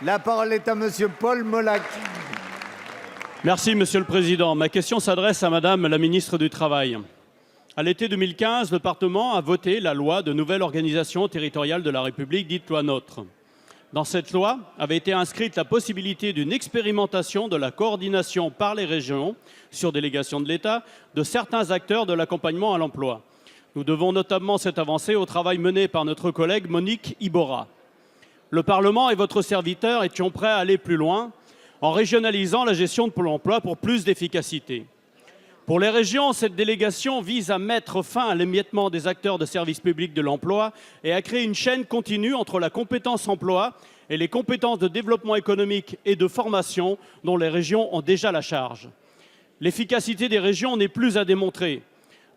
La parole est à Monsieur Paul Molac. Merci, Monsieur le Président. Ma question s'adresse à Madame la ministre du Travail. À l'été 2015, le Parlement a voté la loi de nouvelle organisation territoriale de la République, dite loi NOTRe. Dans cette loi avait été inscrite la possibilité d'une expérimentation de la coordination par les régions, sur délégation de l'État, de certains acteurs de l'accompagnement à l'emploi. Nous devons notamment cette avancée au travail mené par notre collègue Monique Iborra. Le Parlement et votre serviteur étions prêts à aller plus loin en régionalisant la gestion de Pôle emploi pour plus d'efficacité. Pour les régions, cette délégation vise à mettre fin à l'émiettement des acteurs de services publics de l'emploi et à créer une chaîne continue entre la compétence emploi et les compétences de développement économique et de formation dont les régions ont déjà la charge. L'efficacité des régions n'est plus à démontrer.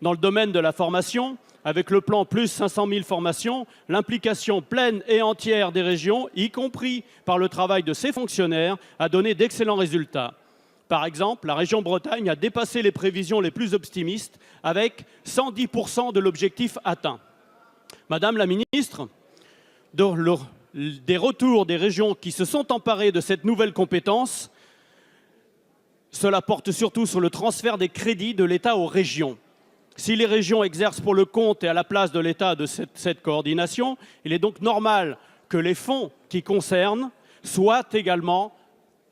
Dans le domaine de la formation, avec le plan plus 500 000 formations, l'implication pleine et entière des régions, y compris par le travail de ses fonctionnaires, a donné d'excellents résultats. Par exemple, la région Bretagne a dépassé les prévisions les plus optimistes avec 110% de l'objectif atteint. Madame la ministre, des retours des régions qui se sont emparées de cette nouvelle compétence, cela porte surtout sur le transfert des crédits de l'État aux régions. Si les régions exercent pour le compte et à la place de l'État de cette coordination, il est donc normal que les fonds qui concernent soient également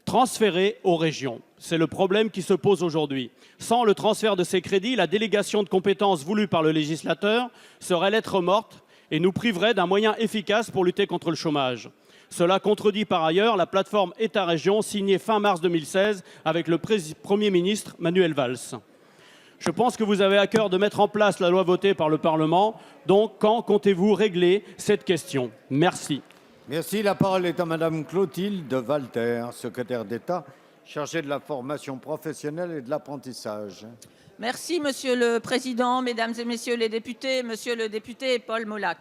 transférés aux régions. C'est le problème qui se pose aujourd'hui. Sans le transfert de ces crédits, la délégation de compétences voulue par le législateur serait lettre morte et nous priverait d'un moyen efficace pour lutter contre le chômage. Cela contredit par ailleurs la plateforme État-région signée fin mars 2016 avec le Premier ministre Manuel Valls. Je pense que vous avez à cœur de mettre en place la loi votée par le Parlement. Donc, quand comptez-vous régler cette question? Merci. Merci. La parole est à Madame Clotilde Walter, secrétaire d'État chargée de la formation professionnelle et de l'apprentissage. Merci, Monsieur le Président, Mesdames et Messieurs les députés, Monsieur le député Paul Molac.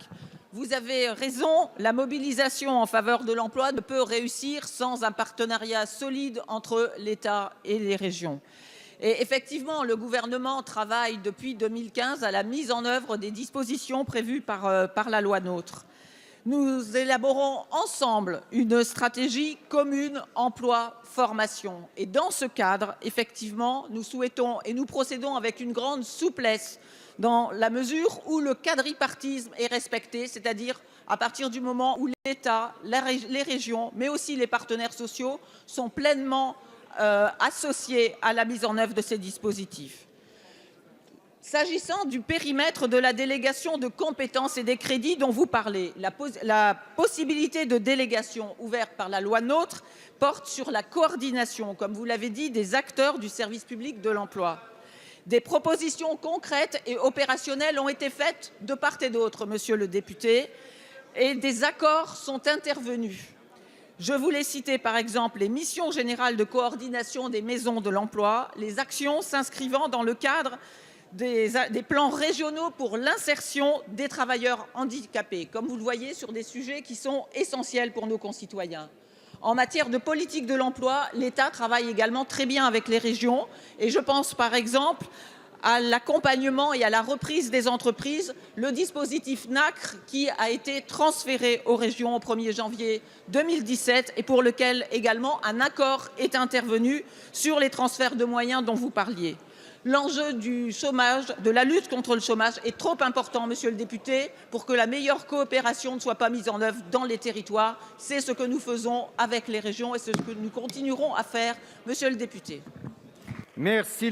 Vous avez raison, la mobilisation en faveur de l'emploi ne peut réussir sans un partenariat solide entre l'État et les régions. Et effectivement, le gouvernement travaille depuis 2015 à la mise en œuvre des dispositions prévues par la loi NOTRe. Nous élaborons ensemble une stratégie commune emploi-formation. Et dans ce cadre, effectivement, nous souhaitons et nous procédons avec une grande souplesse dans la mesure où le quadripartisme est respecté, c'est-à-dire à partir du moment où l'État, les régions, mais aussi les partenaires sociaux sont pleinement associés à la mise en œuvre de ces dispositifs. S'agissant du périmètre de la délégation de compétences et des crédits dont vous parlez, la possibilité de délégation ouverte par la loi NOTRe porte sur la coordination, comme vous l'avez dit, des acteurs du service public de l'emploi. Des propositions concrètes et opérationnelles ont été faites de part et d'autre, monsieur le député, et des accords sont intervenus. Je voulais citer par exemple les missions générales de coordination des maisons de l'emploi, les actions s'inscrivant dans le cadre des plans régionaux pour l'insertion des travailleurs handicapés, comme vous le voyez, sur des sujets qui sont essentiels pour nos concitoyens. En matière de politique de l'emploi, l'État travaille également très bien avec les régions et je pense par exemple à l'accompagnement et à la reprise des entreprises, le dispositif NACRE qui a été transféré aux régions au 1er janvier 2017 et pour lequel également un accord est intervenu sur les transferts de moyens dont vous parliez. L'enjeu du chômage, de la lutte contre le chômage est trop important, monsieur le député, pour que la meilleure coopération ne soit pas mise en œuvre dans les territoires. C'est ce que nous faisons avec les régions et c'est ce que nous continuerons à faire, monsieur le député. Merci.